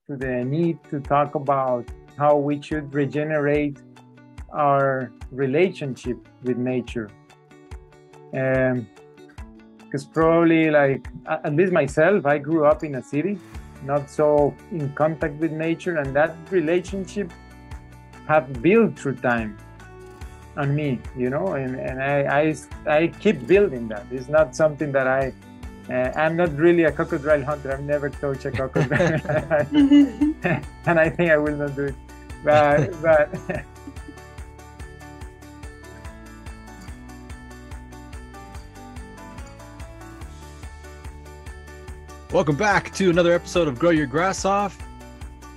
to the need to talk about how we should regenerate our relationship with nature. Because probably, like, at least myself, I grew up in a city, not so in contact with nature, and that relationship have built through time on me, you know, and I keep building that. It's not something that I'm not really a crocodile hunter. I've never touched a crocodile, and I think I will not do it. But Welcome back to another episode of Grow Your Grass Off.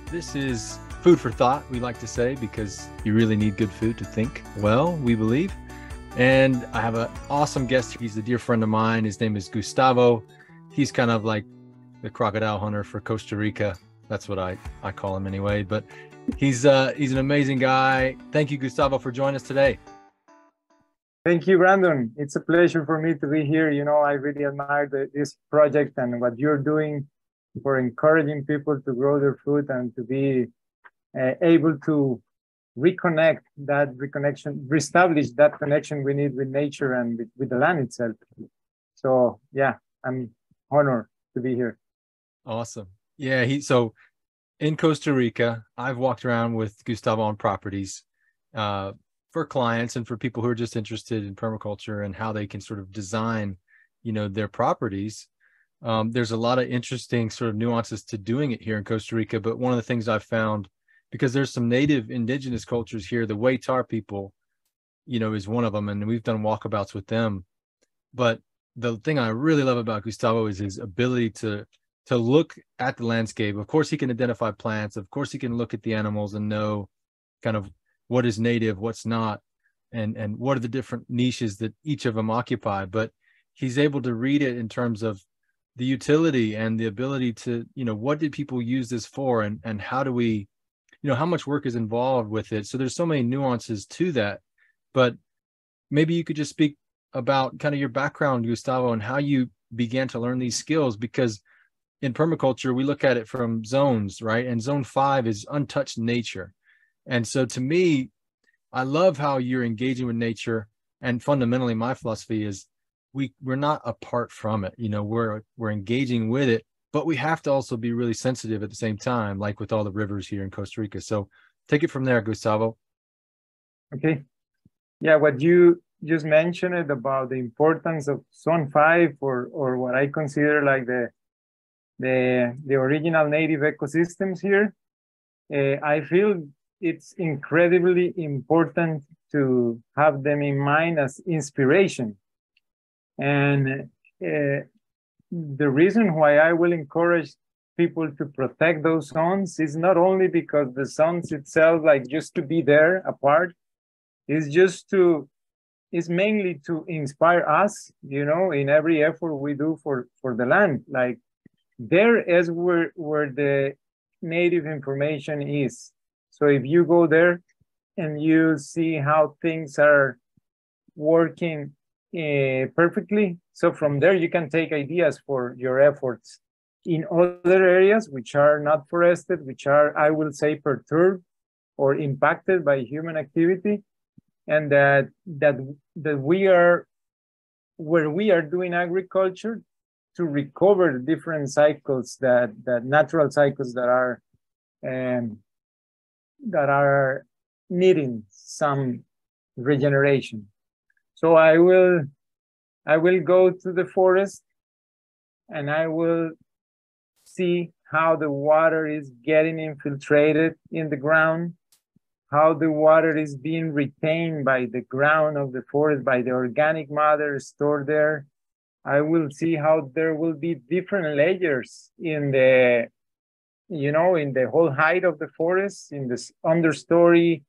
This is food for thought, we like to say, because you really need good food to think well, we believe. And I have an awesome guest. He's a dear friend of mine. His name is Gustavo. He's kind of like the crocodile hunter for Costa Rica. That's what I call him anyway. But he's an amazing guy. Thank you, Gustavo, for joining us today. Thank you, Brandon. It's a pleasure for me to be here. You know, I really admire this project and what you're doing for encouraging people to grow their food and to be able to reestablish that connection we need with nature and with the land itself. So yeah, I'm honored to be here. Awesome. Yeah, so in Costa Rica, I've walked around with Gustavo on properties for clients and for people who are just interested in permaculture and how they can sort of design, you know, their properties. There's a lot of interesting sort of nuances to doing it here in Costa Rica. But one of the things I've found, because there's some native indigenous cultures here, the Waitar people, you know, is one of them. And we've done walkabouts with them. But the thing I really love about Gustavo is his ability to look at the landscape. Of course, he can identify plants. Of course, he can look at the animals and know kind of what is native, what's not, and what are the different niches that each of them occupy. But he's able to read it in terms of the utility and the ability to, you know, what did people use this for, and how do we, you know, how much work is involved with it. So there's so many nuances to that. But maybe you could just speak about kind of your background, Gustavo, and how you began to learn these skills, because in permaculture, we look at it from zones, right? And zone 5 is untouched nature. And so to me, I love how you're engaging with nature. And fundamentally, my philosophy is we're not apart from it. You know, we're engaging with it, but we have to also be really sensitive at the same time, like with all the rivers here in Costa Rica. So take it from there, Gustavo. Okay. Yeah, what you just mentioned about the importance of zone 5 or what I consider like the original native ecosystems here. I feel it's incredibly important to have them in mind as inspiration. And the reason why I will encourage people to protect those zones is not only because the zones itself, like just to be there apart, is mainly to inspire us, you know, in every effort we do for the land. Like there is where the native information is. So if you go there and you see how things are working perfectly, so from there you can take ideas for your efforts in other areas which are not forested, which are, I will say, perturbed or impacted by human activity, and that we are where we are doing agriculture to recover the different cycles that natural cycles that are needing some regeneration. So I will go to the forest and I will see how the water is getting infiltrated in the ground, how the water is being retained by the ground of the forest, by the organic matter stored there. I will see how there will be different layers in the, you know, in the whole height of the forest, in this understory.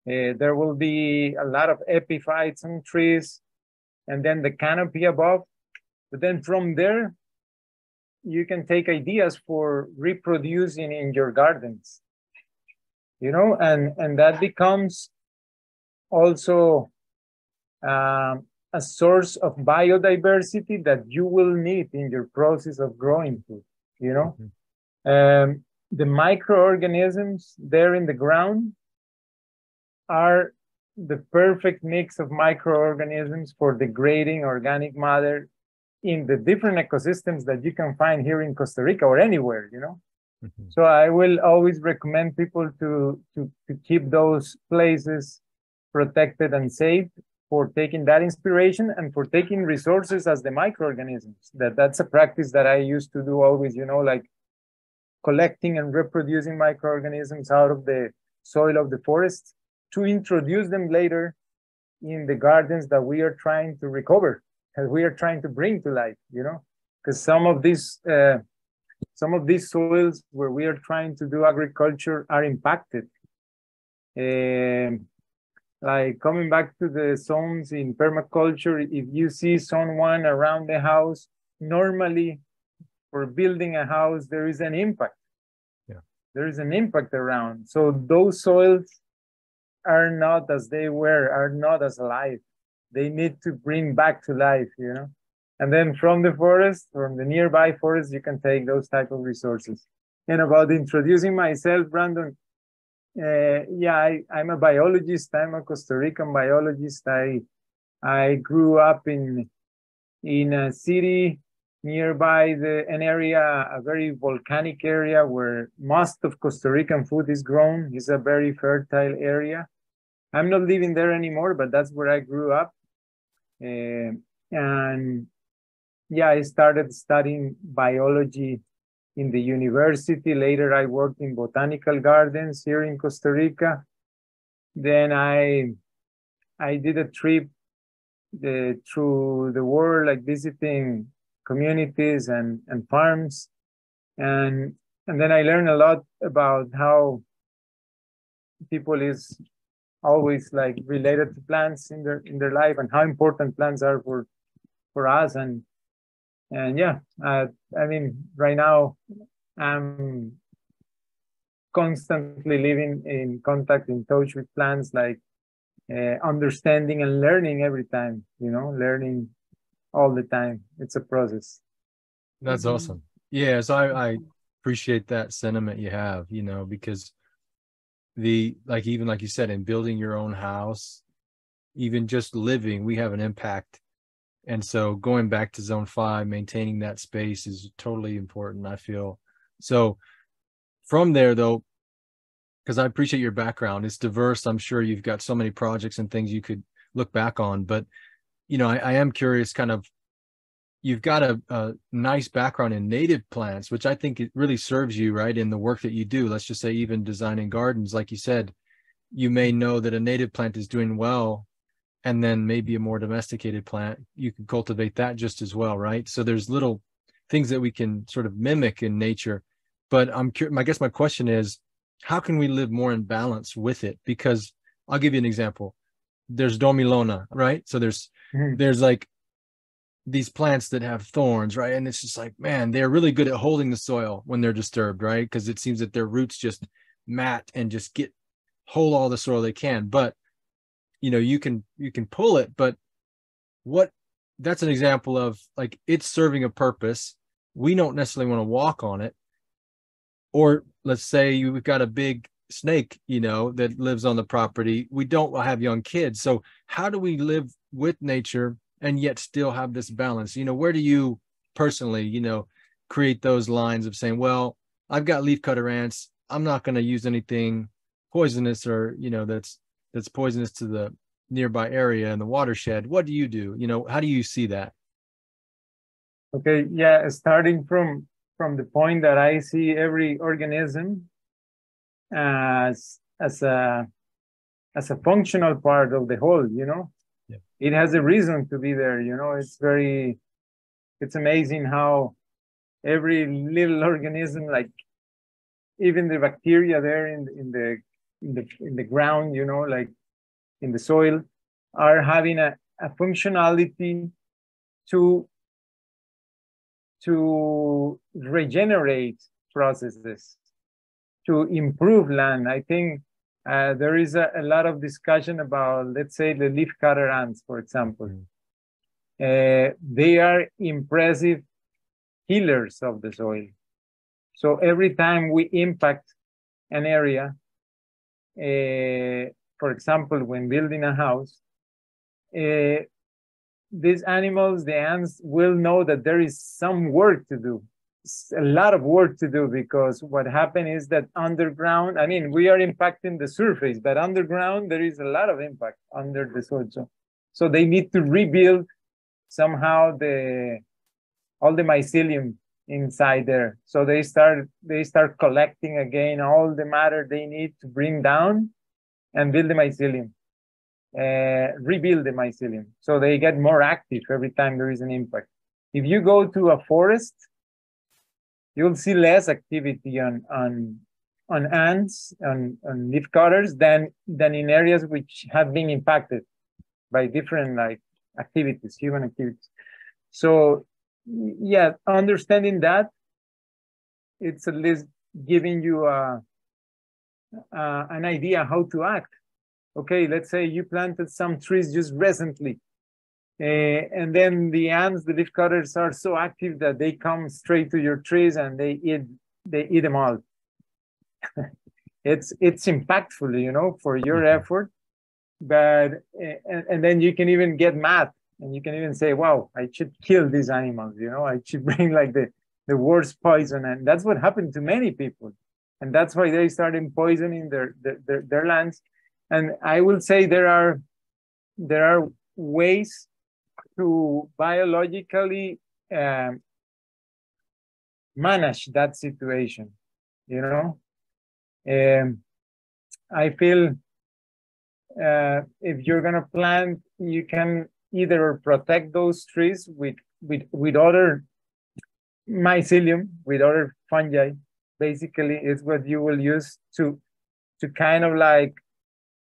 There will be a lot of epiphytes on trees, and then the canopy above. But then from there, you can take ideas for reproducing in your gardens, you know, and that becomes also a source of biodiversity that you will need in your process of growing food, you know. the microorganisms there in the ground are the perfect mix of microorganisms for degrading organic matter in the different ecosystems that you can find here in Costa Rica or anywhere, you know. Mm-hmm. So I will always recommend people to keep those places protected and safe, for taking that inspiration and for taking resources as the microorganisms. That's a practice that I used to do always, you know, like collecting and reproducing microorganisms out of the soil of the forest to introduce them later in the gardens that we are trying to recover, that we are trying to bring to life, you know, because some of these soils where we are trying to do agriculture are impacted. Like coming back to the zones in permaculture, if you see zone 1 around the house, normally for building a house, there is an impact. Yeah. There is an impact around. So those soils are not as they were, are not as alive. They need to bring back to life, you know? And then from the forest, from the nearby forest, you can take those type of resources. And about introducing myself, Brandon, yeah, I'm a biologist. I'm a Costa Rican biologist. I grew up in a city nearby an area, a very volcanic area where most of Costa Rican food is grown. It's a very fertile area. I'm not living there anymore, but that's where I grew up. And yeah, I started studying biology in the university. Later, I worked in botanical gardens here in Costa Rica. Then I did a trip through the world, like visiting communities and farms. And then I learned a lot about how people is always like related to plants in their life, and how important plants are for us. And yeah, I mean, right now I'm constantly living in contact, in touch with plants, like understanding and learning every time, you know, learning all the time. It's a process. That's awesome. Yeah, so I appreciate that sentiment you have, you know, because even like you said, in building your own house, even just living, we have an impact. And so going back to zone 5, maintaining that space is totally important, I feel. So from there, though, because I appreciate your background, it's diverse. I'm sure you've got so many projects and things you could look back on. But, you know, I am curious, kind of, you've got a nice background in native plants, which I think it really serves you, right, in the work that you do. Let's just say even designing gardens, like you said, you may know that a native plant is doing well, and then maybe a more domesticated plant, you can cultivate that just as well, right? So there's little things that we can sort of mimic in nature. But I guess my question is, how can we live more in balance with it? Because I'll give you an example. There's Domilona, right? So there's like these plants that have thorns, right? And it's just like, man, they're really good at holding the soil when they're disturbed, right? Because it seems that their roots just mat and just hold all the soil they can. But you know, you can pull it, but that's an example of like it's serving a purpose. We don't necessarily want to walk on it. Or let's say you've got a big snake, you know, that lives on the property. We don't have young kids. So how do we live with nature and yet still have this balance? You know, where do you personally, you know, create those lines of saying, well, I've got leafcutter ants. I'm not going to use anything poisonous or, you know, that's poisonous to the nearby area and the watershed. What do you do? You know, how do you see that? Okay, yeah, starting from the point that I see every organism as a functional part of the whole, you know. Yeah. It has a reason to be there, you know. It's amazing how every little organism, like even the bacteria there in the ground, you know, like in the soil, are having a functionality to regenerate processes, to improve land. I think there is a lot of discussion about, let's say, the leafcutter ants, for example. They are impressive healers of the soil. So every time we impact an area, for example, when building a house, these animals, the ants, will know that there is some work to do, a lot of work to do, because what happened is that underground, I mean, we are impacting the surface, but underground, there is a lot of impact under the soil. So they need to rebuild somehow all the mycelium inside there. So they start collecting again all the matter they need to bring down and build the mycelium. Rebuild the mycelium, so they get more active every time there is an impact. If you go to a forest, you'll see less activity on ants, on leaf cutters than in areas which have been impacted by different like activities, human activities. So yeah, understanding that, it's at least giving you an idea how to act. Okay, let's say you planted some trees just recently, and then the ants, the leaf cutters, are so active that they come straight to your trees and they eat them all. It's impactful, you know, for your effort, but and then you can even get mad, and you can even say, "Wow, I should kill these animals," you know, I should bring like the worst poison, and that's what happened to many people, and that's why they started poisoning their lands. And I will say there are ways to biologically manage that situation, you know. I feel if you're gonna plant, you can either protect those trees with other mycelium, with other fungi. Basically, it's what you will use to kind of like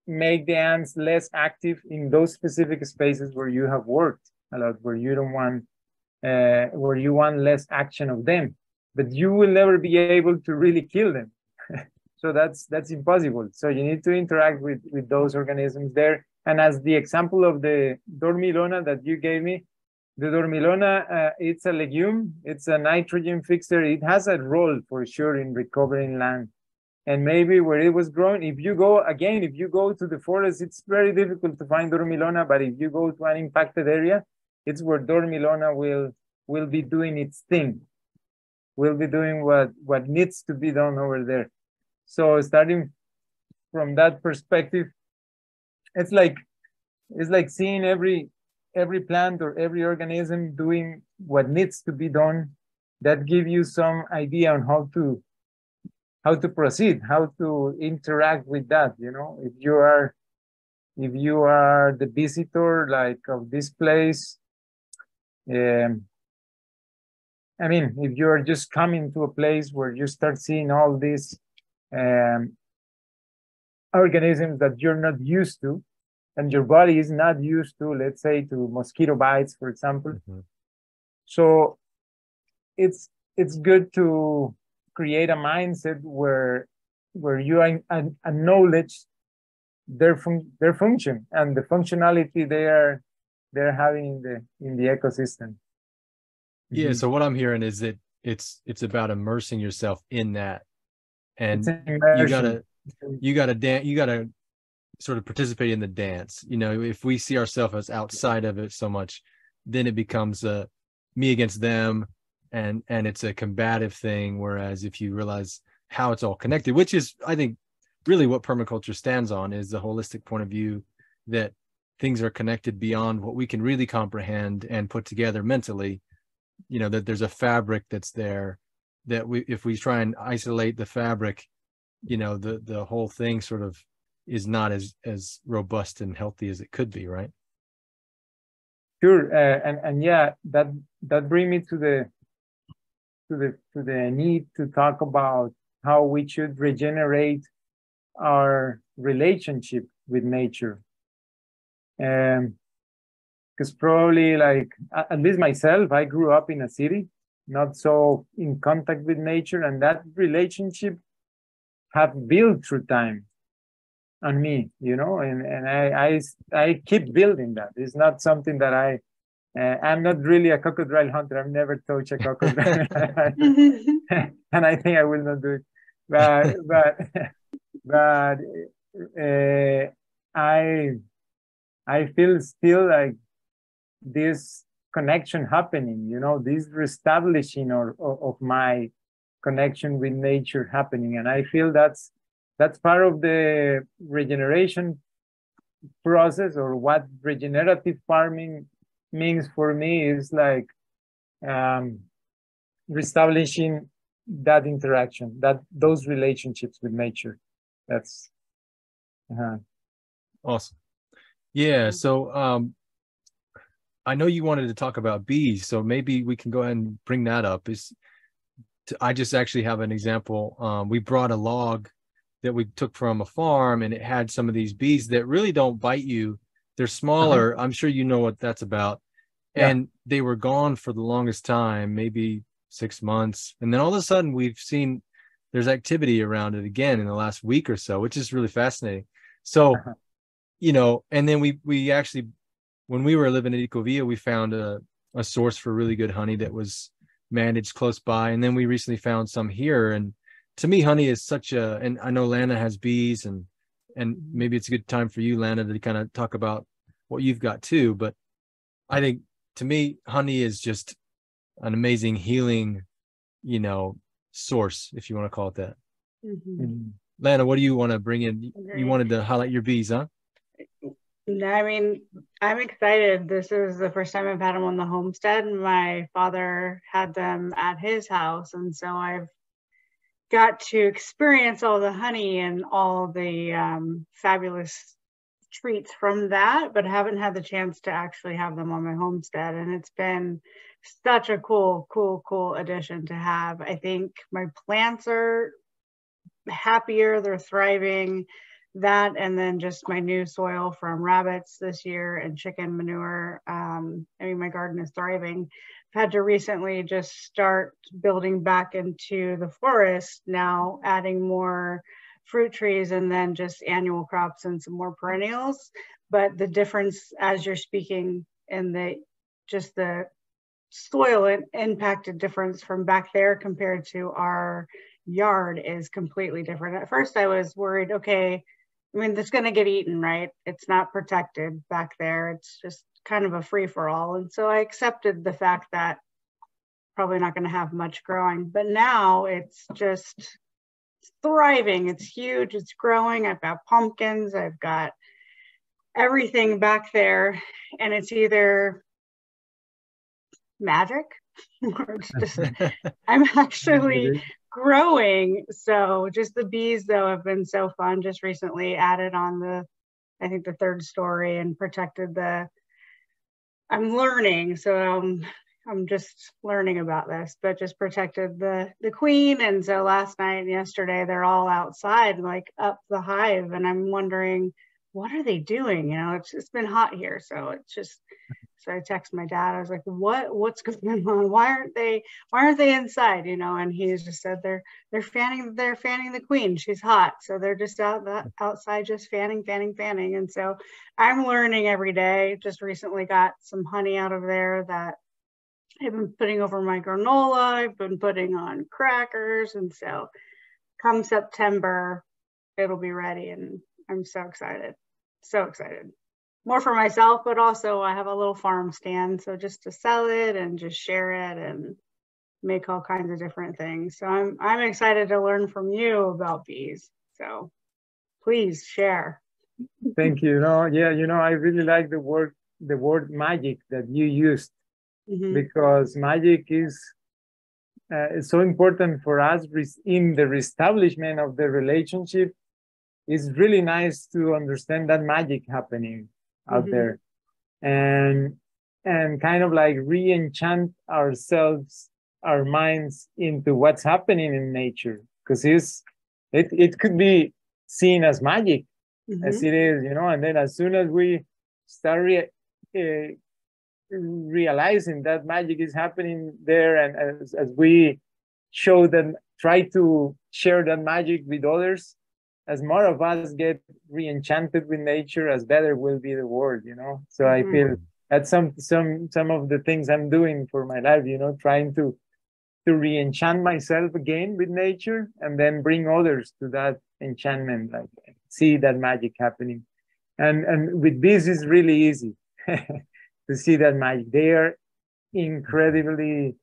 make the ants less active in those specific spaces where you have worked a lot, where you don't want, where you want less action of them, but you will never be able to really kill them. So that's impossible. So you need to interact with those organisms there. And as the example of the dormilona that you gave me, the dormilona, it's a legume, it's a nitrogen fixer. It has a role for sure in recovering land. And maybe where it was growing, if you go to the forest, it's very difficult to find dormilona, but if you go to an impacted area, it's where dormilona will be doing its thing, will be doing what needs to be done over there. So starting from that perspective, it's like seeing every plant or every organism doing what needs to be done. That gives you some idea on how to proceed, how to interact with that. You know, if you are the visitor like of this place, I mean, if you are just coming to a place where you start seeing all these organisms that you're not used to, and your body is not used to, let's say, to mosquito bites, for example. Mm-hmm. So it's good to create a mindset where you acknowledge their function and the functionality they're having in the ecosystem. Yeah. So what I'm hearing is that it's about immersing yourself in that, and you gotta sort of participate in the dance. You know, if we see ourselves as outside of it so much, then it becomes a me against them, and it's a combative thing. Whereas if you realize how it's all connected, which is, I think, really what permaculture stands on, is the holistic point of view that things are connected beyond what we can really comprehend and put together mentally. You know, that there's a fabric that's there, that if we try and isolate the fabric, you know, the whole thing sort of is not as robust and healthy as it could be, right? Sure, and yeah, that brings me to the need to talk about how we should regenerate our relationship with nature. Because probably, like, at least myself, I grew up in a city, not so in contact with nature, and that relationship have built through time on me, you know, and I keep building that. It's not something that I I'm not really a crocodile hunter. I've never touched a crocodile, and I think I will not do it. But I feel still like this connection happening. You know, this reestablishing of my connection with nature happening, and I feel that's part of the regeneration process, or what regenerative farming means for me is like reestablishing that interaction, those relationships with nature. That's awesome. Yeah. So I know you wanted to talk about bees, so maybe we can go ahead and bring that up. I just actually have an example. We brought a log that we took from a farm, and it had some of these bees that really don't bite you. They're smaller. I'm sure you know what that's about. And they were gone for the longest time, maybe 6 months. And then all of a sudden we've seen there's activity around it again in the last week or so, which is really fascinating. So, you know, and then we actually, when we were living in Ecovia, we found a source for really good honey that was managed close by. And then we recently found some here. And to me, honey is such and I know Lana has bees, and maybe it's a good time for you, Lana, to kind of talk about what you've got too. But I think, to me, honey is just an amazing healing, you know, source, if you want to call it that. Lana, what do you want to bring in? You wanted to highlight your bees, huh? I mean, I'm excited. This is the first time I've had them on the homestead. My father had them at his house, and so I've got to experience all the honey and all the fabulous treats from that, but haven't had the chance to actually have them on my homestead. And it's been such a cool addition to have. I think my plants are happier, they're thriving. That, and then just my new soil from rabbits this year and chicken manure. I mean, my garden is thriving. I've had to recently just start building back into the forest now, adding more fruit trees and then just annual crops and some more perennials. But the difference, as you're speaking, in the soil impacted difference from back there compared to our yard is completely different. At first I was worried, okay, I mean, it's going to get eaten, right? It's not protected back there. It's just kind of a free-for-all. And so I accepted the fact that probably not going to have much growing. But now it's just thriving. It's huge. It's growing. I've got pumpkins. I've got everything back there. And it's either magic or it's just, I'm actually growing. So just the bees, though, have been so fun. Just recently added on I think the third story, and protected I'm learning. So I'm just learning about this, but just protected the queen. And so last night and yesterday, they're all outside, like up the hive. And I'm wondering, what are they doing? You know, it's been hot here. So it's just, so I text my dad. I was like, what's going on? Why aren't they inside? You know, and he just said they're fanning the queen. She's hot. So they're just outside just fanning. And so I'm learning every day. Just recently got some honey out of there that I've been putting over my granola. I've been putting on crackers. And so come September, it'll be ready. And I'm so excited. So excited. More for myself, but also I have a little farm stand, so just to sell it and just share it and make all kinds of different things. So I'm excited to learn from you about bees. So please share. Thank you. I really like the word magic that you used, because magic is so important for us in the reestablishment of the relationship. It's really nice to understand that magic happening out there, and kind of like re-enchant ourselves, our minds, into what's happening in nature, because it could be seen as magic, as it is, and then as soon as we start realizing that magic is happening there, and as we try to share that magic with others, as more of us get re-enchanted with nature, as better will be the world, So I feel That's some of the things I'm doing for my life, you know, trying to re-enchant myself again with nature and then bring others to that enchantment, like see that magic happening. And with bees is really easy to see that magic. They are incredibly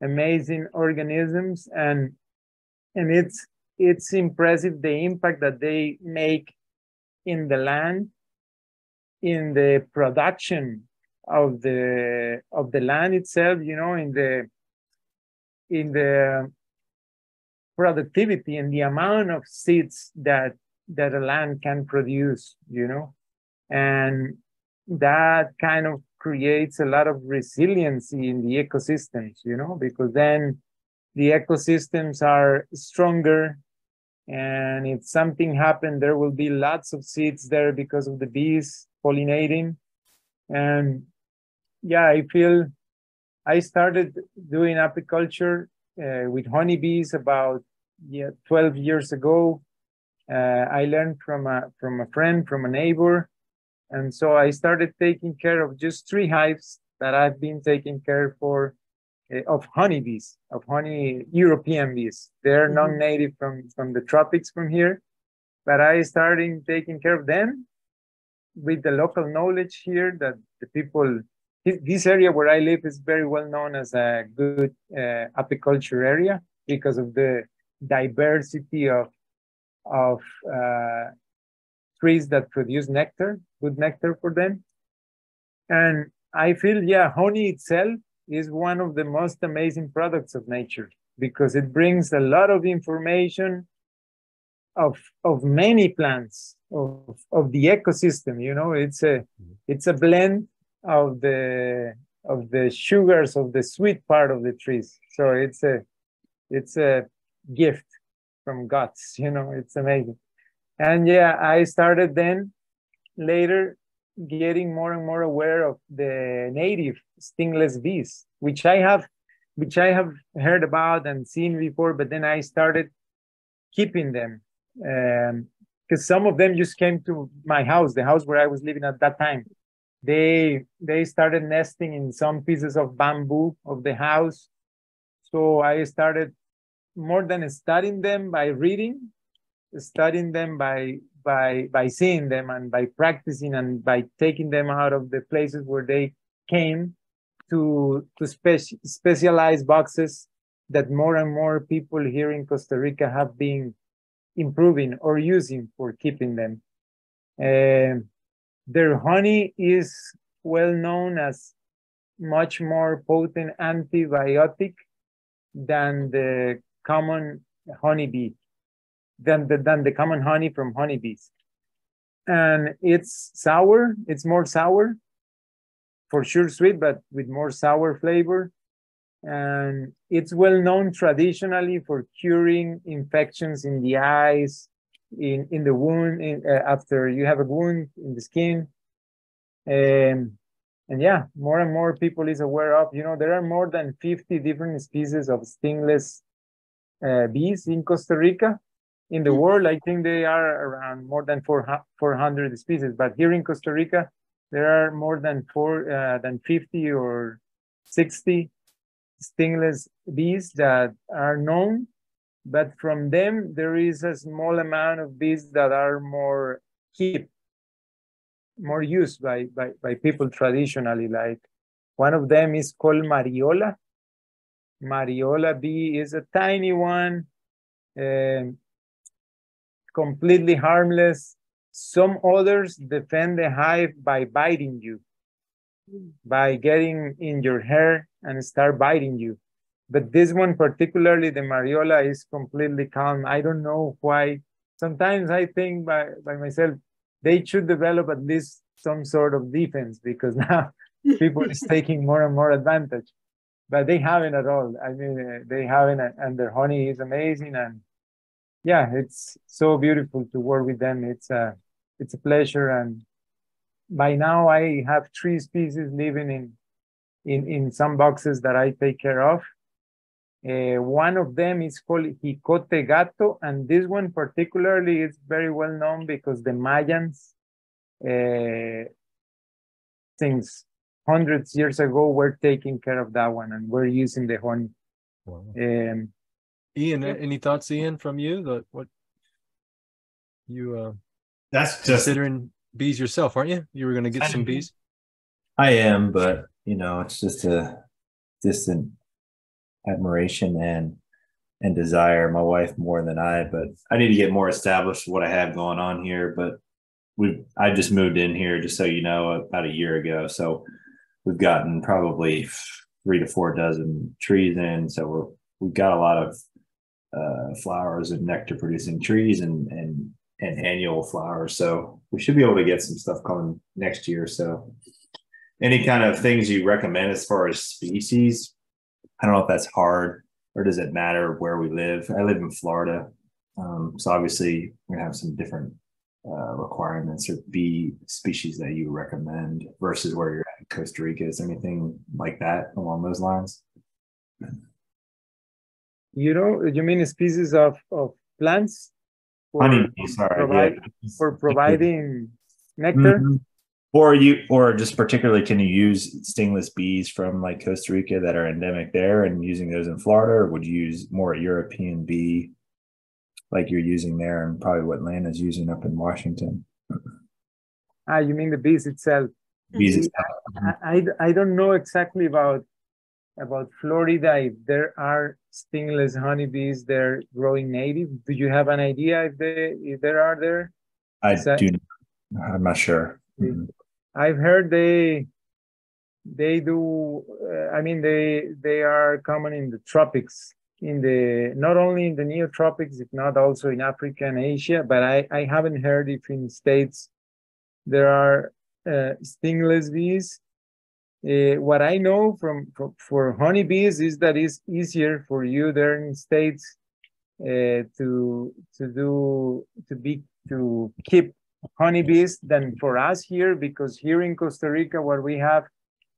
amazing organisms, and it's impressive the impact that they make in the land, in the production of the land itself, you know, in the productivity and the amount of seeds that a land can produce, you know, and that kind of creates a lot of resiliency in the ecosystems, you know, because then the ecosystems are stronger, and if something happened, there will be lots of seeds there because of the bees pollinating. And yeah, I feel I started doing apiculture with honeybees about 12 years ago. I learned from a friend, from a neighbor, and so I started taking care of just 3 hives that I've been taking care for of honeybees, of European bees. They're non-native from the tropics from here, but I started taking care of them with the local knowledge here that the people. This area where I live is very well known as a good apiculture area because of the diversity of trees that produce nectar, good nectar for them. And I feel, yeah, honey itself is one of the most amazing products of nature because it brings a lot of information of many plants, of the ecosystem. You know, it's a blend of the sugars of the sweet part of the trees. So it's a gift from gods, you know, it's amazing. And yeah, I started then later getting more and more aware of the native stingless bees, which I have heard about and seen before, but then I started keeping them because some of them just came to my house, the house where I was living at that time. They started nesting in some pieces of bamboo of the house. So I started more than studying them by reading, studying them by seeing them and by practicing and by taking them out of the places where they came to specialized boxes that more and more people here in Costa Rica have been improving or using for keeping them. Their honey is well known as much more potent antibiotic than the common honeybee, than the common honey from honeybees. And it's sour, it's more sour, for sure sweet, but with more sour flavor. And it's well known traditionally for curing infections in the eyes, in the wound, after you have a wound in the skin. And yeah, more and more people is aware of, you know, there are more than 50 different species of stingless bees in Costa Rica. In the world, I think they are around more than 400 species, but here in Costa Rica, there are more than 50 or 60 stingless bees that are known. But from them, there is a small amount of bees that are more used by people traditionally. Like one of them is called Mariola. Mariola bee is a tiny one, completely harmless. Some others defend the hive by biting you, by getting in your hair and start biting you. But this one, particularly the Mariola, is completely calm. I don't know why. Sometimes I think by myself, they should develop at least some sort of defense because now people is taking more and more advantage. But they haven't at all. I mean, they haven't, and their honey is amazing. And yeah, it's so beautiful to work with them. It's a pleasure. And by now I have 3 species living in some boxes that I take care of. One of them is called Jicote Gato, and this one particularly is very well known because the Mayans, since hundreds years ago were taking care of that one, and we're using the honey. Wow. Ian, any thoughts, Ian, from you? What you That's just considering bees yourself, aren't you? You were going to get some bees. I am, but it's just a distant admiration and desire. My wife more than I, but I need to get more established with what I have going on here. But I just moved in here, just so you know, about a year ago. So we've gotten probably 3 to 4 dozen trees in. So we've got a lot of flowers and nectar producing trees and annual flowers. So we should be able to get some stuff coming next year. So any kind of things you recommend as far as species? I don't know if that's hard, or does it matter where we live? I live in Florida. So obviously we're gonna have some different requirements or bee species that you recommend versus where you're at in Costa Rica. Is anything like that along those lines? You mean species of plants? Honeybees, sorry. For providing nectar? Mm-hmm. Or just particularly, can you use stingless bees from like Costa Rica that are endemic there and using those in Florida, or would you use more European bee like you're using there and probably what Lana's using up in Washington? You mean the bees itself? Bees itself. I don't know exactly about Florida, if there are stingless honeybees there growing native. Do you have an idea if there are there? I'm not sure. Mm-hmm. I've heard they do. They are common in the tropics, not only in the neotropics, if not also in Africa and Asia. But I haven't heard if in states there are stingless bees. What I know for honeybees is that it's easier for you there in states to keep honeybees than for us here, because here in Costa Rica what we have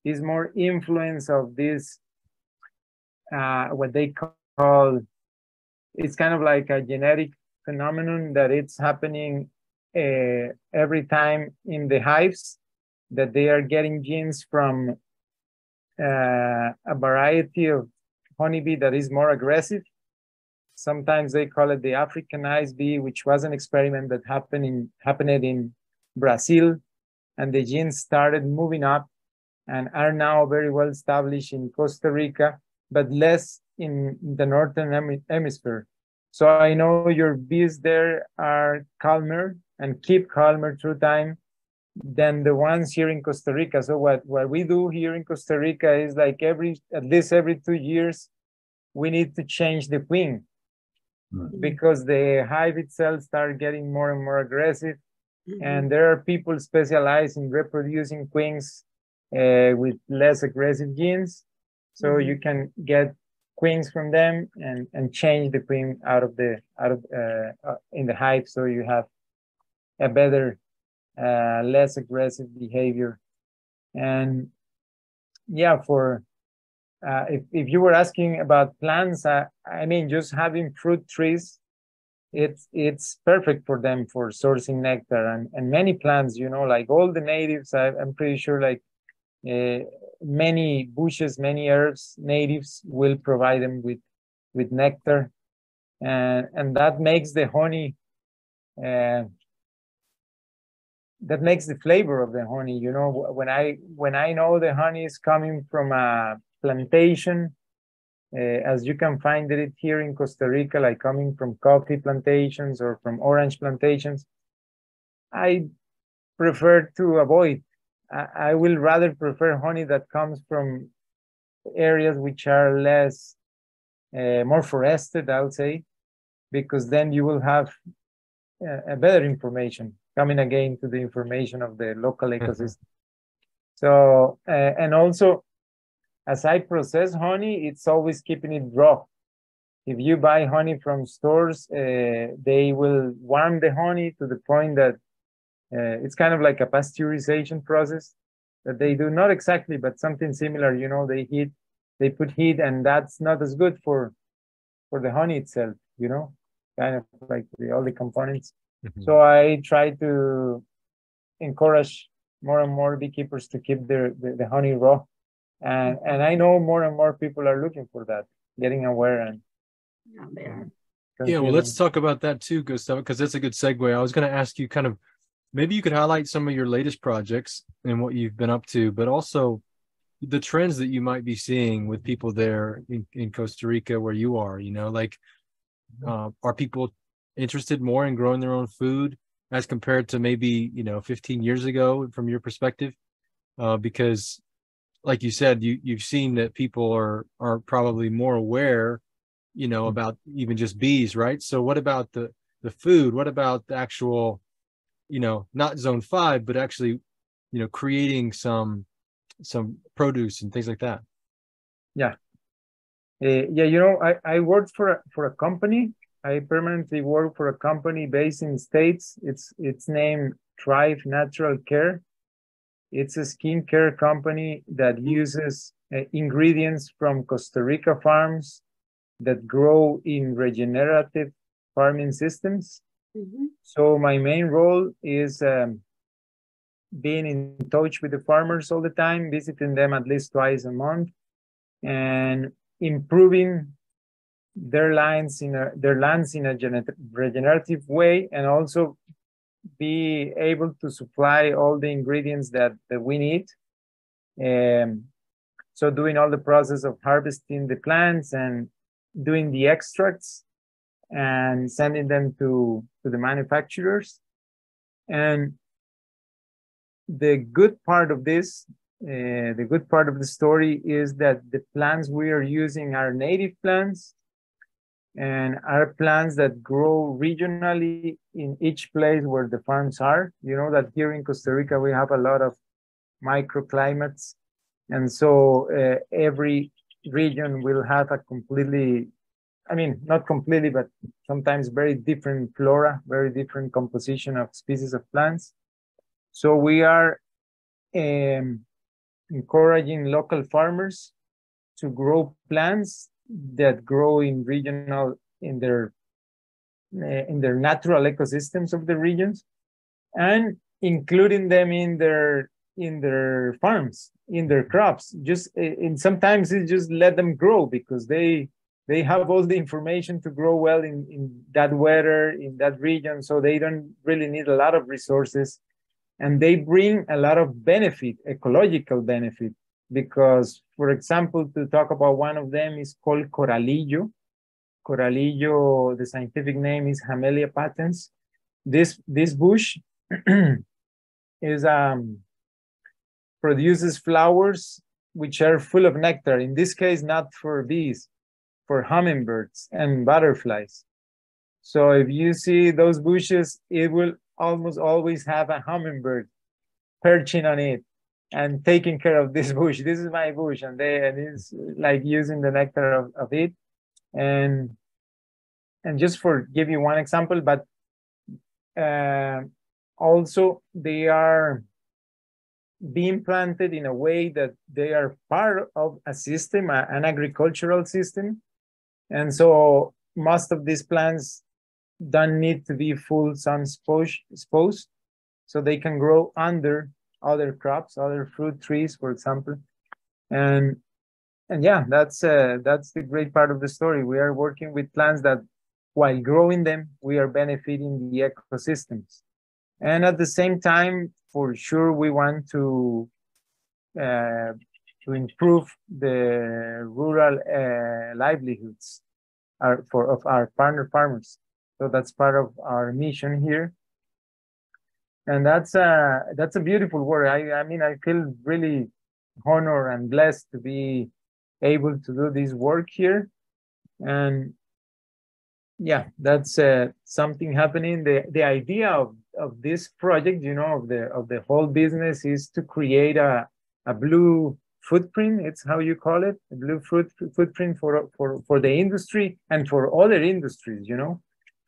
is more influence of this what they call, it's kind of like a genetic phenomenon that it's happening every time in the hives, that they are getting genes from a variety of honeybee that is more aggressive. Sometimes they call it the Africanized bee, which was an experiment that happened in Brazil, and the genes started moving up and are now very well established in Costa Rica, but less in the northern hemisphere. So I know your bees there are calmer and keep calmer through time than the ones here in Costa Rica. So what we do here in Costa Rica is like at least every 2 years, we need to change the queen, because the hive itself started getting more and more aggressive. And there are people specialized in reproducing queens with less aggressive genes. So you can get queens from them and change the queen in the hive, so you have a better, less aggressive behavior. And yeah, if you were asking about plants, just having fruit trees, it's perfect for them for sourcing nectar, and many plants, like all the natives, I'm pretty sure, like many bushes, many herbs, natives will provide them with nectar, and that makes the honey, that makes the flavor of the honey. When I know the honey is coming from a plantation, as you can find it here in Costa Rica, like coming from coffee plantations or from orange plantations, I prefer to avoid. I will rather prefer honey that comes from areas which are less, more forested, I would say, because then you will have a better information coming again to the information of the local ecosystem. So, and also, as I process honey, it's always keeping it raw. If you buy honey from stores, they will warm the honey to the point that it's kind of like a pasteurization process that they do, not exactly, but something similar. They put heat, and that's not as good for the honey itself, kind of like all the components. So I try to encourage more and more beekeepers to keep the honey raw. And I know more and more people are looking for that, getting aware and Yeah, they are. Yeah, well, let's talk about that too, Gustavo, because that's a good segue. I was going to ask you kind of, maybe you could highlight some of your latest projects and what you've been up to, but also the trends that you might be seeing with people there in Costa Rica where you are, you know, like, are people interested more in growing their own food as compared to maybe, 15 years ago from your perspective? Because like you said, you've seen that people are probably more aware, about even just bees, right? So what about the food? What about the actual, not zone 5, but actually, creating some produce and things like that? Yeah. Yeah, I worked for a company. I permanently work for a company based in States. It's named Thrive Natural Care. It's a skincare company that uses ingredients from Costa Rica farms that grow in regenerative farming systems. Mm-hmm. So my main role is being in touch with the farmers all the time, visiting them at least twice a month, and improving their lands in a regenerative way, and also be able to supply all the ingredients that we need. So doing all the process of harvesting the plants and doing the extracts and sending them to the manufacturers. And the good part of this, the good part of the story is that the plants we are using are native plants and are plants that grow regionally in each place where the farms are. You know that here in Costa Rica, we have a lot of microclimates. And so every region will have a completely, I mean, not completely, but sometimes very different flora, very different composition of species of plants. So we are encouraging local farmers to grow plants that grow in regional, in their natural ecosystems of the regions, and including them in their farms, in their crops. Just and sometimes it's just let them grow because they have all the information to grow well in that weather, in that region, so they don't really need a lot of resources, and they bring a lot of benefit, ecological benefit, because, for example, to talk about one of them is called coralillo. Coralillo, the scientific name is Hamelia patens. This bush is produces flowers which are full of nectar. In this case, not for bees, for hummingbirds and butterflies. So if you see those bushes, it will almost always have a hummingbird perching on it and taking care of this bush. This is my bush, and it's like using the nectar of it. And just for give you one example, but also they are being planted in a way that they are part of a system, an agricultural system. And so most of these plants don't need to be full sun exposed, so they can grow under other crops, other fruit trees, for example. And yeah, that's the great part of the story. We are working with plants that, while growing them, we are benefiting the ecosystems. And at the same time, for sure, we want to improve the rural livelihoods of our partner farmers. So that's part of our mission here. And that's a beautiful work. I mean, I feel really honored and blessed to be able to do this work here. And yeah, that's something happening. The idea of this project, of the whole business, is to create a blue footprint. It's how you call it, a blue footprint for the industry and for other industries.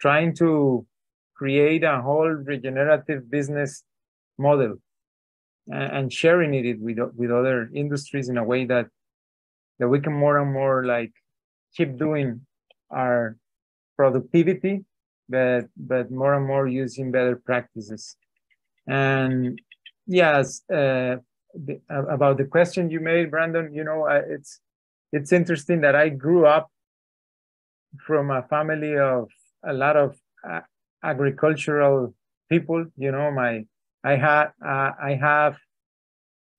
Trying to create a whole regenerative business model and sharing it with other industries in a way that we can more and more like keep doing our productivity, but more and more using better practices. And yes, about the question you made, Brandon, it's interesting that I grew up from a family of a lot of agricultural people. I have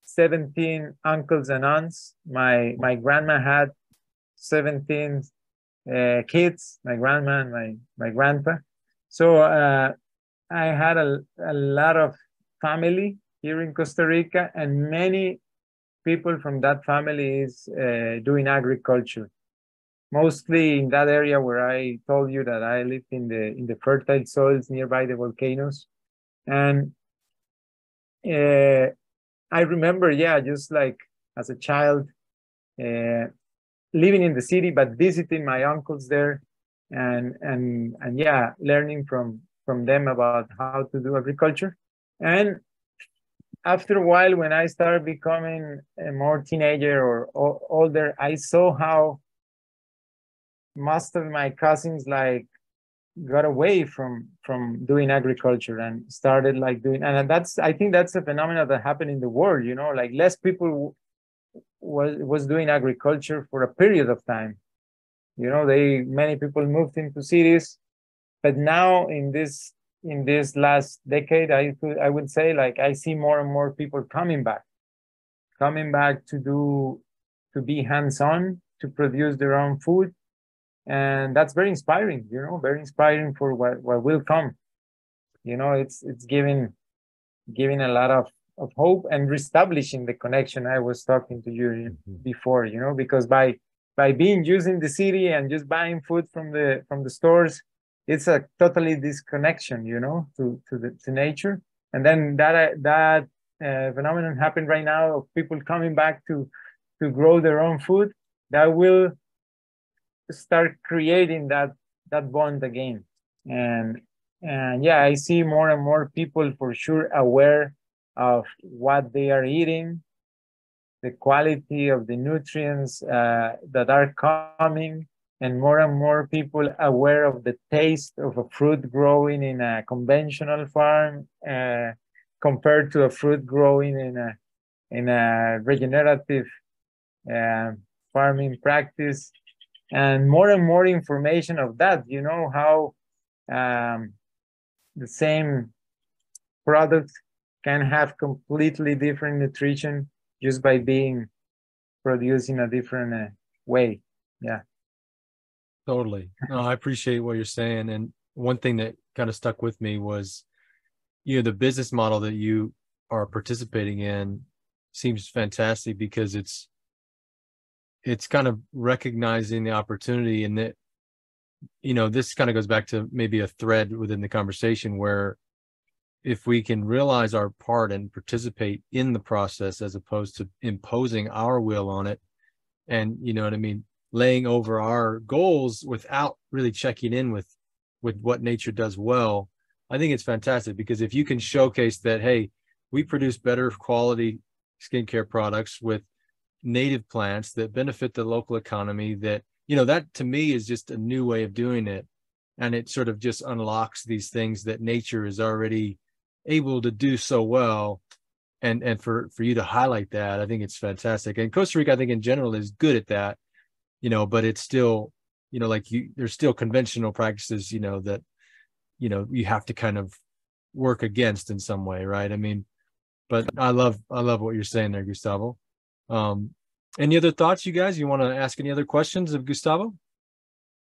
17 uncles and aunts. My grandma had 17 kids, my grandma and my grandpa. So I had a lot of family here in Costa Rica, and many people from that family is doing agriculture, mostly in that area where I told you that I lived in the fertile soils nearby the volcanoes. And I remember, just like as a child, living in the city, but visiting my uncles there, and learning from them about how to do agriculture. And after a while, when I started becoming a more teenager or older, I saw how most of my cousins got away from doing agriculture and started doing, and I think that's a phenomenon that happened in the world. Like less people was doing agriculture for a period of time. Many people moved into cities, but now in this last decade, I would say, I see more and more people coming back to be hands-on, to produce their own food. And that's very inspiring, very inspiring for what will come. It's giving a lot of hope and reestablishing the connection I was talking to you before, because by being using the city and just buying food from the stores, it's a totally disconnection, to nature. And then that phenomenon happened right now of people coming back to grow their own food, that will start creating that bond again. And I see more and more people for sure aware of what they are eating, the quality of the nutrients that are coming, and more people aware of the taste of a fruit growing in a conventional farm compared to a fruit growing in a regenerative farming practice. And more information of that, how the same product can have completely different nutrition just by being produced in a different way. Yeah. Totally. No, I appreciate what you're saying. And one thing that kind of stuck with me was, the business model that you are participating in seems fantastic, because it's kind of recognizing the opportunity, and that, this kind of goes back to maybe a thread within the conversation, where if we can realize our part and participate in the process, as opposed to imposing our will on it, and laying over our goals without really checking in with what nature does well, I think it's fantastic. Because if you can showcase that, hey, we produce better quality skincare products with native plants that benefit the local economy, that that to me is just a new way of doing it, and it sort of just unlocks these things that nature is already able to do so well. And for you to highlight that, I think it's fantastic. And Costa Rica, I think in general, is good at that, but it's still, there's still conventional practices, that you have to kind of work against in some way, right? I mean, but I love what you're saying there, Gustavo. Any other thoughts, you guys? You want to ask any other questions of Gustavo?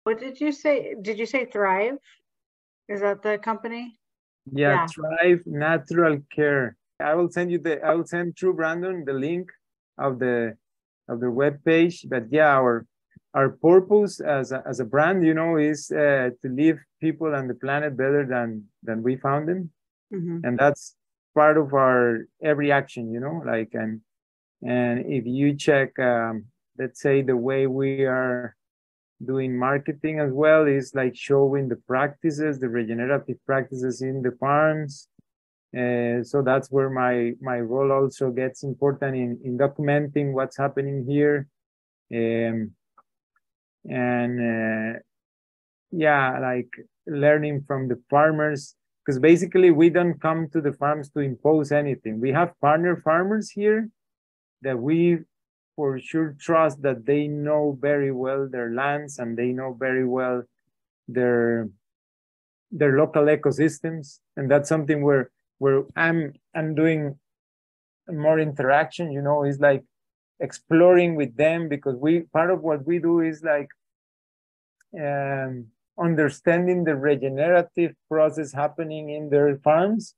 What did you say? Did you say Thrive? Is that the company? Yeah. Thrive Natural Care. I will send through Brandon the link of their webpage. But our purpose as a brand, is to leave people and the planet better than we found them. Mm-hmm. And that's part of our every action, and if you check, let's say, the way we are doing marketing as well, is showing the practices, the regenerative practices in the farms. So that's where my role also gets important in documenting what's happening here. Learning from the farmers because basically we don't come to the farms to impose anything. We have partner farmers here that we for sure trust that they know very well their lands and they know very well their local ecosystems. And that's something where I'm doing more interaction, you know, is like exploring with them, because part of what we do is like understanding the regenerative process happening in their farms.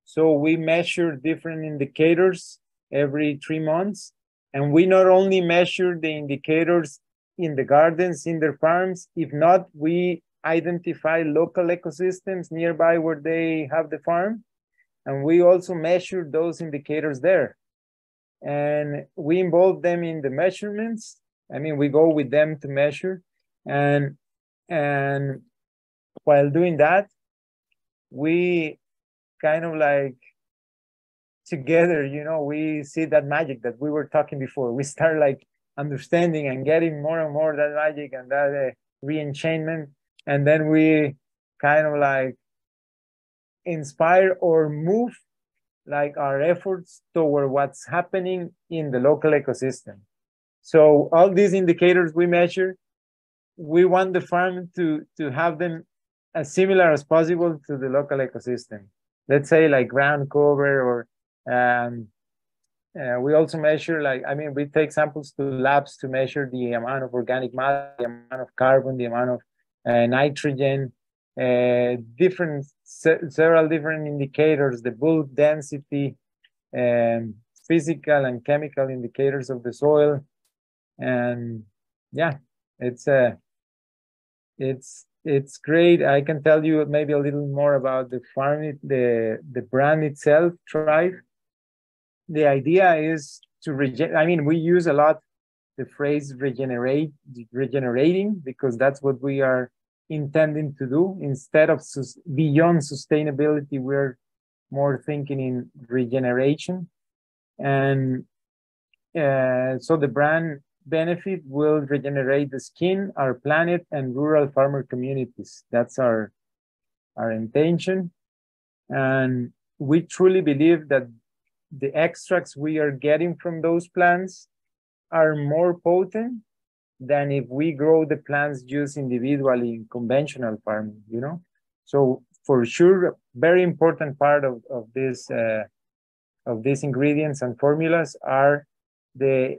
So we measure different indicators every 3 months. And we not only measure the indicators in the gardens, in their farms, if not, we identify local ecosystems nearby where they have the farm. And we also measure those indicators there. And we involve them in the measurements. I mean, we go with them to measure. And while doing that, we kind of like together, you know, we see that magic that we were talking before. We start like understanding and getting more and more that magic and that re-enchantment. And then we kind of like inspire or move like our efforts toward what's happening in the local ecosystem. So all these indicators we measure, we want the farm to have them as similar as possible to the local ecosystem. Let's say like ground cover, or we also measure, like, I mean, we take samples to labs to measure the amount of organic matter, the amount of carbon, the amount of nitrogen, several different indicators, the bulk density, physical and chemical indicators of the soil. And yeah, it's great. I can tell you maybe a little more about the farm, the brand itself, Thrive. The idea is to I mean, we use a lot the phrase regenerating, because that's what we are intending to do. Instead of beyond sustainability, we're more thinking in regeneration. And so the brand benefit will regenerate the skin, our planet, and rural farmer communities. That's our intention. And we truly believe that the extracts we are getting from those plants are more potent than if we grow the plants just individually in conventional farming, you know? So for sure, very important part of these ingredients and formulas are the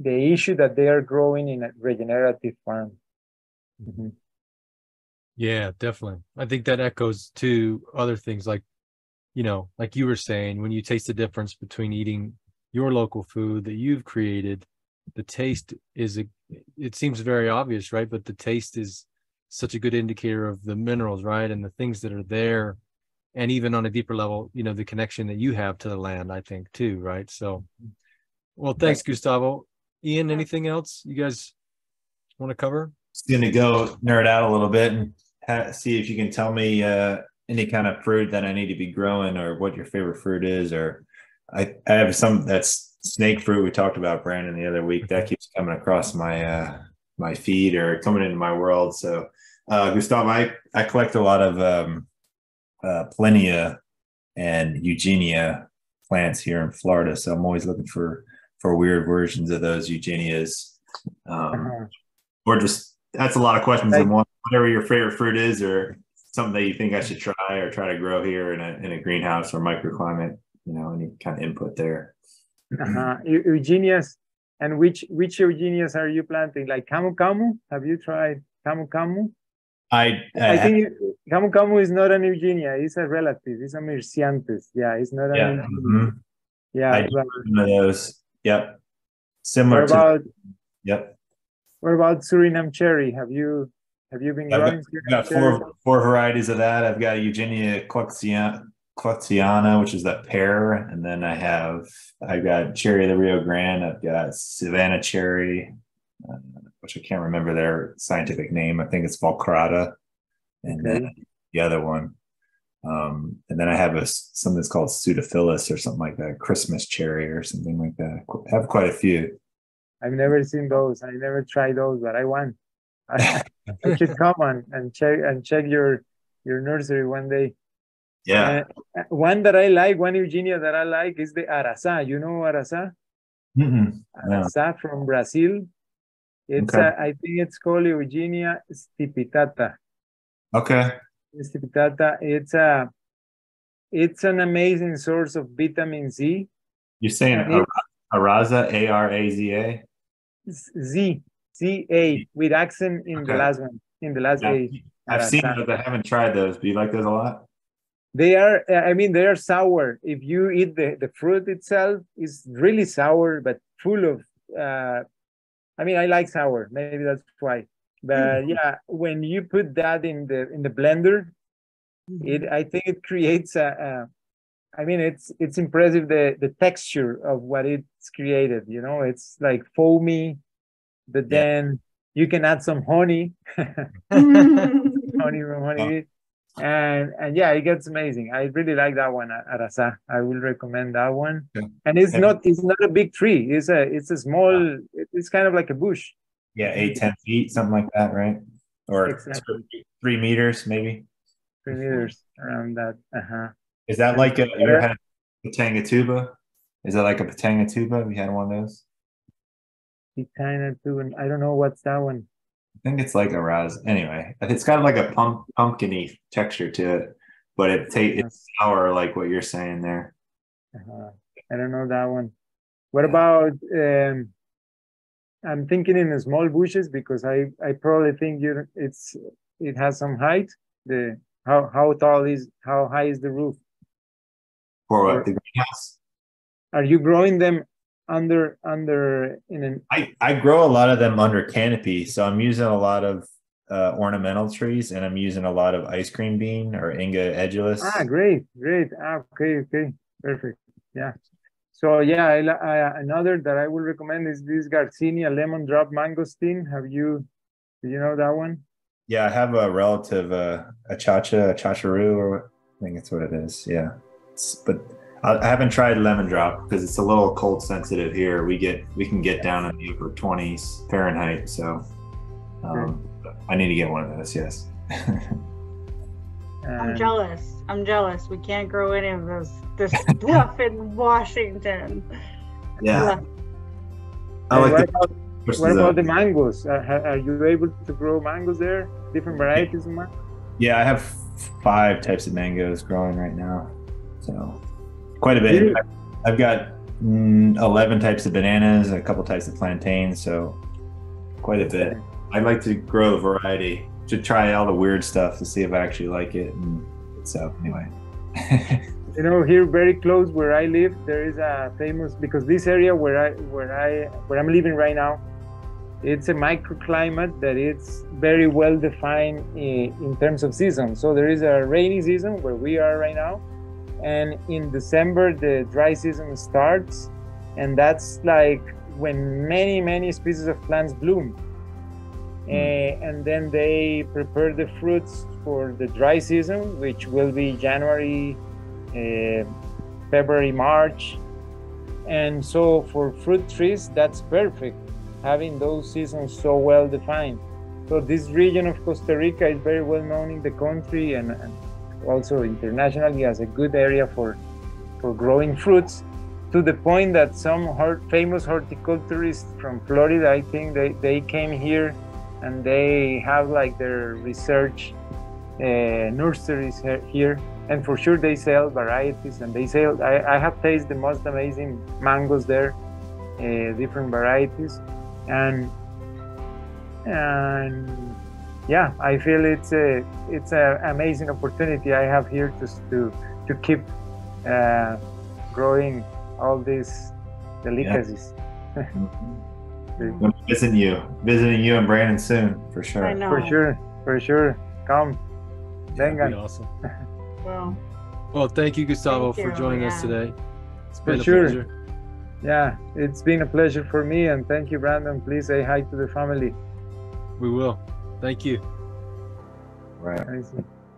issue that they are growing in a regenerative farm. Mm-hmm. Yeah, definitely. I think that echoes to other things, like, you know, like you were saying, when you taste the difference between eating your local food that you've created, the taste it seems very obvious, right? But the taste is such a good indicator of the minerals, right? And the things that are there. And even on a deeper level, you know, the connection that you have to the land, I think, too, right? So, well, thanks, Gustavo. Ian, anything else you guys want to cover? Just going to go nerd out a little bit and see if you can tell me any kind of fruit that I need to be growing, or what your favorite fruit is. Or I have some that's snake fruit. We talked about, Brandon, the other week. That keeps coming across my my feed or coming into my world. So Gustavo, I collect a lot of Plenia and Eugenia plants here in Florida. So I'm always looking for weird versions of those Eugenias. Or just, that's a lot of questions in one. Whatever your favorite fruit is, or something that you think I should try or try to grow here in a greenhouse or microclimate, you know, any kind of input there. Eugenias. And which Eugenias are you planting? Like Camu Camu? Have you tried Camu Camu? I think Camu Camu is not an Eugenia. It's a relative. It's a Myrciantes. Yeah, it's not an Eugenia. Mm-hmm. Yeah. I one of those. Yep. Similar Yep. What about Suriname cherry? Have you been growing? I've got four varieties of that. I've got Eugenia Cluxiana, which is that pear, and then I've got cherry of the Rio Grande. I've got Savannah cherry, which I can't remember their scientific name. I think it's Valcrata, and then the other one. And then I have something that's called Pseudophilus or something like that, Christmas cherry or something like that. I have quite a few. I've never seen those. I never tried those, but I want. I should come and check your your nursery one day. Yeah. One that I like, one Eugenia that I like is the Araçá. You know Araçá? No. Araçá from Brazil. It's Okay. I think it's called Eugenia stipitata. Okay. Stipitata. It's an amazing source of vitamin Z. You're saying Araza, A-R-A-Z-A? Z-A with accent in the last one, in the last A. I've seen Araçá. those. I haven't tried those. Do you like those a lot? They are, I mean, they are sour. If you eat the fruit itself, it's really sour, but full of, I mean, I like sour. Maybe that's why. But yeah, when you put that in the blender, I think it creates I mean, it's impressive the texture of what it's created. You know, it's like foamy, but then you can add some honey, honey. And yeah, it gets amazing. I really like that one, Araçá. I will recommend that one. Yeah. And it's not a big tree. It's a small. It's kind of like a bush. Yeah, 8-10 feet, something like that, right? Or Exactly. 3 meters, maybe. 3 meters around that. Is that like you ever had a Patanga-tuba? Is that like a Patanga-tuba? Have you had one of those? I don't know what's that one. I think it's like a raz. Anyway, it's got like a pumpkin-y texture to it, but it's sour, like what you're saying there. I don't know that one. What about? I'm thinking in the small bushes because I probably think it has some height. How high is the roof? For what, the greenhouse? Are you growing them under in an? I grow a lot of them under canopy, so I'm using a lot of ornamental trees, and I'm using a lot of ice cream bean or Inga edulis. Great. Okay, perfect. Yeah. So yeah, another that I will recommend is this Garcinia lemon drop mangosteen. Do you know that one? Yeah, I have a relative, a chacharoo, or I think that's what it is. Yeah, but I haven't tried lemon drop because it's a little cold sensitive here. We can get down in the upper 20s Fahrenheit, so I need to get one of those. Yes. I'm jealous. We can't grow any of this stuff in Washington. Yeah. What about the mangoes? Are you able to grow mangoes there? Different varieties of mangoes? Yeah, I have 5 types of mangoes growing right now, so quite a bit. I've got 11 types of bananas, a couple types of plantains, so quite a bit. I like to grow a variety, to try all the weird stuff to see if I actually like it. And so anyway. You know, here very close where I live, there is a famous, because this area where I'm living right now, it's a microclimate that it's very well defined in terms of seasons. So there is a rainy season where we are right now, and in December the dry season starts, and that's like when many species of plants bloom. And then they prepare the fruits for the dry season, which will be January, February, March. And so for fruit trees, that's perfect, having those seasons so well defined. So this region of Costa Rica is very well known in the country and also internationally as a good area for growing fruits, to the point that some famous horticulturists from Florida, I think they came here and they have like their research nurseries here, and for sure they sell varieties, and I have tasted the most amazing mangoes there, different varieties, and yeah, I feel it's an amazing opportunity I have here to keep growing all these delicacies. Yeah. I'm visiting you and Brandon soon, for sure. I know. For sure. Come. That'd be awesome. Well, thank you, Gustavo, for joining us today. It's been a pleasure. Yeah, it's been a pleasure for me, and thank you, Brandon. Please say hi to the family. We will. Thank you. Right.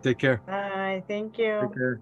Take care. Bye. Thank you. Take care.